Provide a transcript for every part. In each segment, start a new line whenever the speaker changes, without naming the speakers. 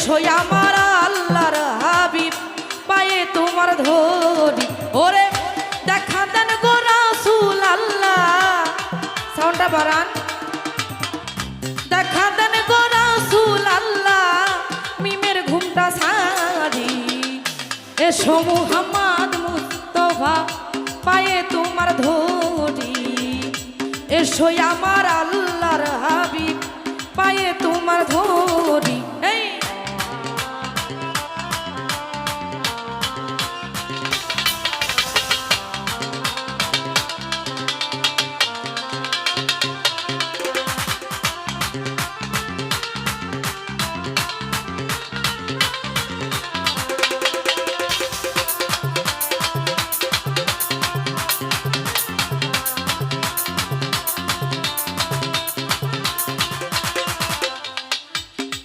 এসো আমার আল্লাহর হাবিব পায়ে তোমার ধরি ওরে দেখা দেন গো রাসূল আল্লাহ সাউন্ডটা বাড়ান দেখা দেন গো রাসূল আল্লাহ মিমের ঘুমটা সারি এসো মুহাম্মদ মুস্তাফা পায়ে তোমার ধরি এসো আমার আল্লাহর হাবিব পায়ে তোমার ধরি এই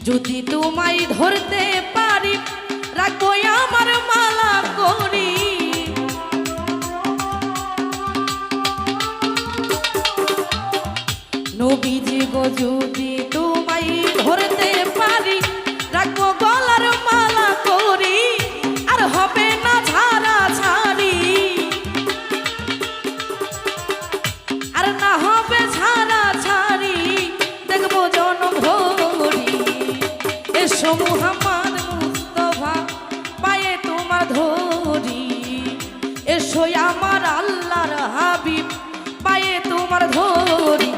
যদি তোমায় ধরতে পারি রাখবো আমার মালা করি নবীজি গো যদি তোমায় ধরতে পারি রাখবো গলার মালা করি আর হবে না ছাড়া ছাড়ি আর না হবে ছাড়া ছাড়ি দেখবো জনম ভরি এসো মুহাম্মদ মুস্তাফা পায়ে তোমার ধরি এসো আমার আল্লাহর হাবিব পায়ে তোমার ধরি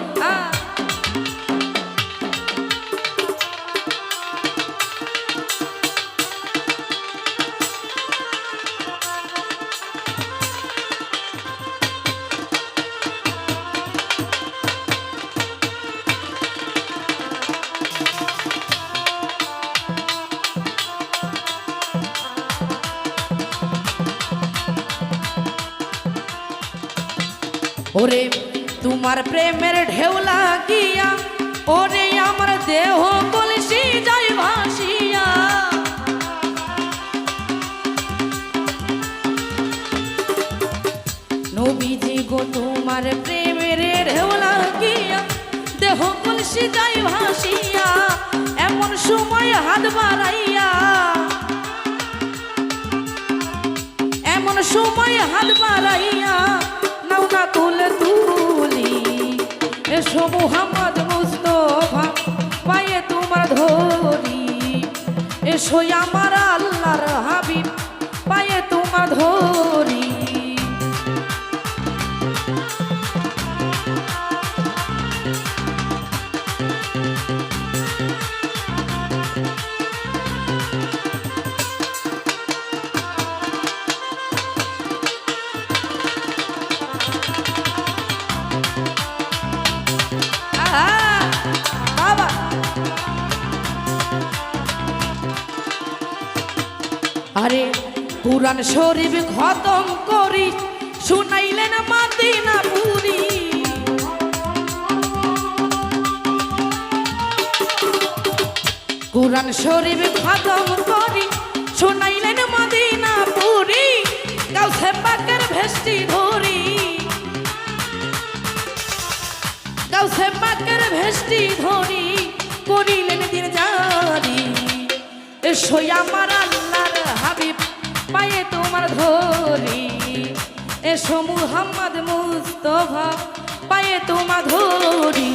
ওরে তোমার প্রেমের ঢেউ লাগিয়া ওরে আমার দেহ কলসি যায় ভাসিয়া নবীজি গো তোমার প্রেমের ঢেউ লাগিয়া দেহ কলসি যায় ভাসিয়া এমন সময় হাত বাড়াইয়া এমন সময় হাত বাড়াইয়া নৌকা তুলে তুলি এসো মুহাম্মদ মুস্তাফা পায়ে তোমার ধরি এসো আমার আল্লাহর হাবিব পায়ে তোমার ধরি আরে কুরআন শরীফ খতম করি শুনাইলেন মদিনা পুরি কুরআন শরীফ খতম করি শুনাইলেন মদিনা পুরি গাউসে পাকের ভেস্টি ধরি গাউসে পাকের ভেস্টি ধরি করিলেন দিন জারি এসো আমার আল্লাহর হাবিব পায়ে তোমার ধরি এসো মুহাম্মদ মুস্তাফা পায়ে তোমার ধরি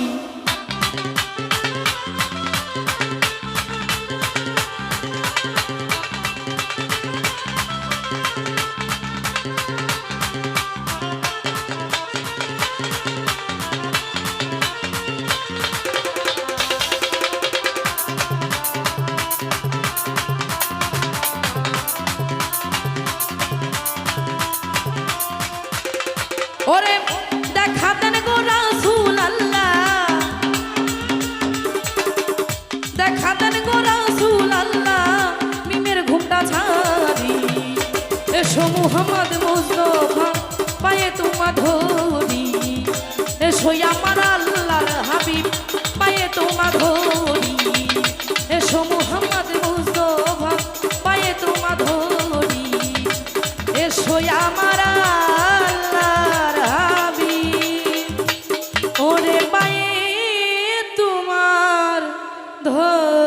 ওরে দেখা দেন গো রাসূল আল্লাহ দেখা দেন গো রাসূল আল্লাহ মিমের ঘুমটা ছাড়ি এসো মুহাম্মদ মুস্তাফা পায়ে তোমার ধরি এসো আমার আল্লাহর হাবিব পায়ে তোমার ধরি এসো মুহাম্মদ মুস্তাফা পায়ে তোমার ধরি এসো আমার আল্লাহর হাবিব ওরে পায়ে তোমার ধরি